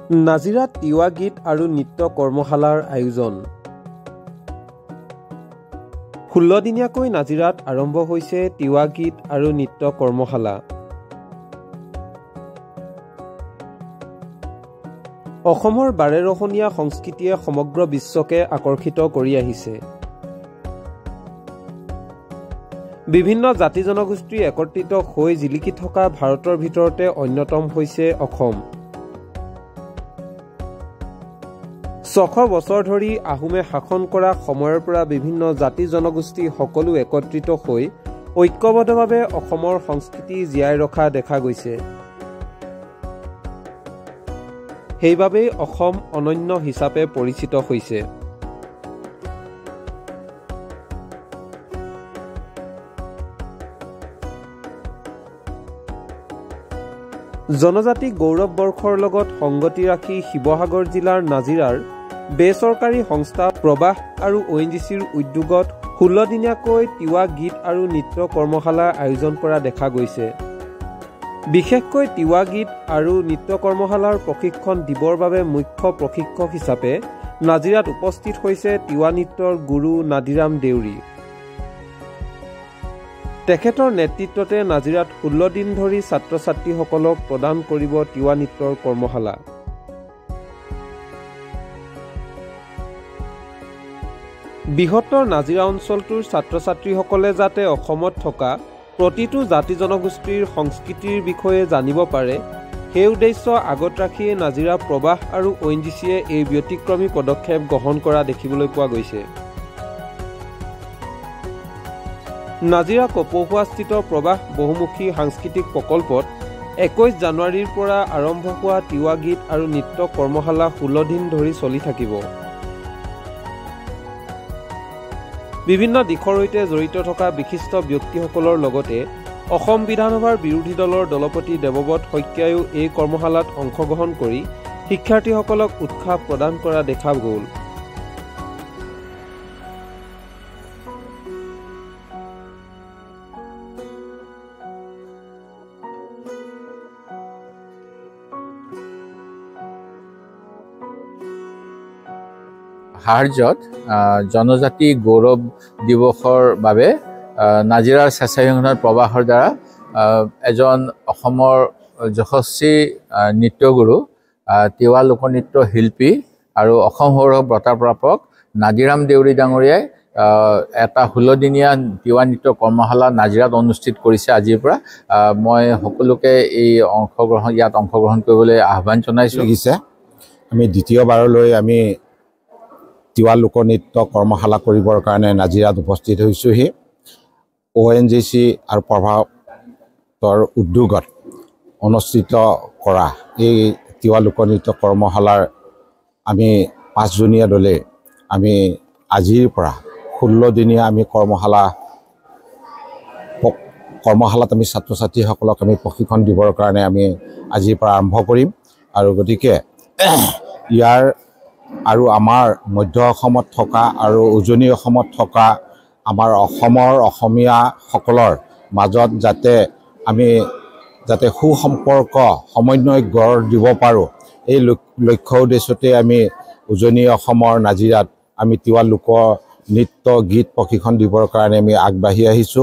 নাজিৰাত তিৱা গীত আৰু নৃত্য কৰ্মশালাৰ আয়োজন 16 দিনীয়াকৈ নাজিৰাত আৰম্ভ হৈছে তিৱা গীত আৰু নৃত্য কৰ্মশালা। অসমৰ বাৰেৰহণীয়া সংস্কৃতিয়ে সমগ্ৰ বিশ্বকে আকৰ্ষিত কৰি আহিছে। বিভিন্ন জাতি জনগোষ্ঠী একত্ৰিত হৈ জিলিকি থকা ভাৰতৰ ভিতৰতে অন্যতম হৈছে অসম। 600 বছৰ ধৰি আহোমে শাসন কৰা সময়ৰ পৰা বিভিন্ন জাতি জনগোষ্ঠী সকলো একত্ৰিত হৈ ঐক্যবদ্ধভাৱে অসমৰ সংস্কৃতি জীয়াই ৰখা দেখা গৈছে। সেইবাবেই অসম অনন্য হিচাপে পৰিচিত হৈছে। জনজাতি গৌৰৱ বৰ্ষৰ লগত সংগতি ৰাখি শিৱসাগৰ জিলাৰ নাজিৰাৰ বেচৰকাৰী সংস্থা প্ৰবাহ আৰু ONGCৰ উদ্যোগত 16 দিনীয়াকৈ তিৱা গীত আৰু নৃত্য কৰ্মশালা আয়োজন কৰা দেখা গৈছে। বিশেষকৈ তিৱা গীত আৰু নৃত্য কৰ্মশালাৰ প্ৰশিক্ষণ দিবৰ বাবে মুখ্য প্ৰশিক্ষক হিচাপে নাজিৰাত উপস্থিত হৈছে তিৱা নৃত্যৰ গুৰু নাদিৰাম দেউৰী। তেখেতৰ নেতৃত্বতে নাজিৰাত 16 দিন ধৰি ছাত্ৰ ছাত্ৰীসকলক প্ৰদান কৰিব তিৱা নৃত্যৰ কৰ্মশালা। বৃহত্তৰ নাজিৰা অঞ্চলটোৰ ছাত্ৰ ছাত্ৰীসকলে যাতে অসমত থকা প্ৰতিটো জাতি জনগোষ্ঠীৰ সংস্কৃতিৰ বিষয়ে জানিব পাৰে, সেই উদ্দেশ্য আগত ৰাখিয়ে নাজিৰা প্ৰবাহ আৰু ONGCয়ে এই ব্যতিক্ৰমী পদক্ষেপ গ্ৰহণ কৰা দেখিবলৈ পোৱা গৈছে। নাজিৰা কপৌফুৱাস্থিত প্ৰবাহ বহুমুখী সাংস্কৃতিক প্ৰকল্পত 21 জানুৱাৰীৰ পৰা আৰম্ভ হোৱা তিৱা গীত আৰু নৃত্য কৰ্মশালা 16 দিন ধৰি চলি থাকিব। বিভিন্ন দিশৰ সৈতে জড়িত থকা বিশিষ্ট ব্যক্তিসকলৰ লগতে অসম বিধানসভাৰ বিৰোধী দলৰ দলপতি দেৱব্ৰত শইকীয়াইও এই কৰ্মশালাত অংশগ্ৰহণ কৰি শিক্ষাৰ্থীসকলক উৎসাহ প্ৰদান কৰা দেখা গ'ল। সাহাৰ্যত জনজাতি গৌৰৱ দিৱসৰ বাবে নাজিৰাৰ স্বেচ্ছাসেৱী প্ৰবাহৰ দ্বাৰা এজন অসমৰ যশস্বী নৃত্যগুৰু তিৱা লোকনৃত্য শিল্পী আৰু অসম সৌৰভ বঁটা প্ৰাপক নাদিৰাম দেউৰী ডাঙৰীয়াই এটা 16 দিনীয়া তিৱা নৃত্য কৰ্মশালা নাজিৰাত অনুষ্ঠিত কৰিছে। আজিৰ পৰা মই সকলোকে ইয়াত অংশগ্ৰহণ কৰিবলৈ আহ্বান জনাইছোঁ। আমি দ্বিতীয়বাৰলৈ আমি তিৱা লোকনৃত্য কৰ্মশালা কৰিবৰ কাৰণে নাজিৰাত উপস্থিত হৈছোঁহি। ONGC আৰু প্ৰভাৱৰ উদ্যোগত অনুষ্ঠিত কৰা এই তিৱা লোকনৃত্য কৰ্মশালাৰ আমি 5জনীয়া দলে আমি আজিৰ পৰা 16 দিনীয়া আমি কৰ্মশালাত আমি ছাত্ৰ ছাত্ৰীসকলক আমি প্ৰশিক্ষণ দিবৰ কাৰণে আমি আজিৰ পৰা আৰম্ভ কৰিম। আৰু গতিকে ইয়াৰ আৰু আমাৰ মধ্য অসমত থকা আৰু উজনি অসমত থকা আমাৰ অসমৰ অসমীয়াসকলৰ মাজত আমি যাতে সুসম্পৰ্ক সমন্বয় গঢ় দিব পাৰোঁ, এই লক্ষ্য উদ্দেশ্যতে আমি উজনি অসমৰ নাজিৰাত আমি তিৱা লোক নৃত্য গীত প্ৰশিক্ষণ দিবৰ কাৰণে আমি আগবাঢ়ি আহিছোঁ।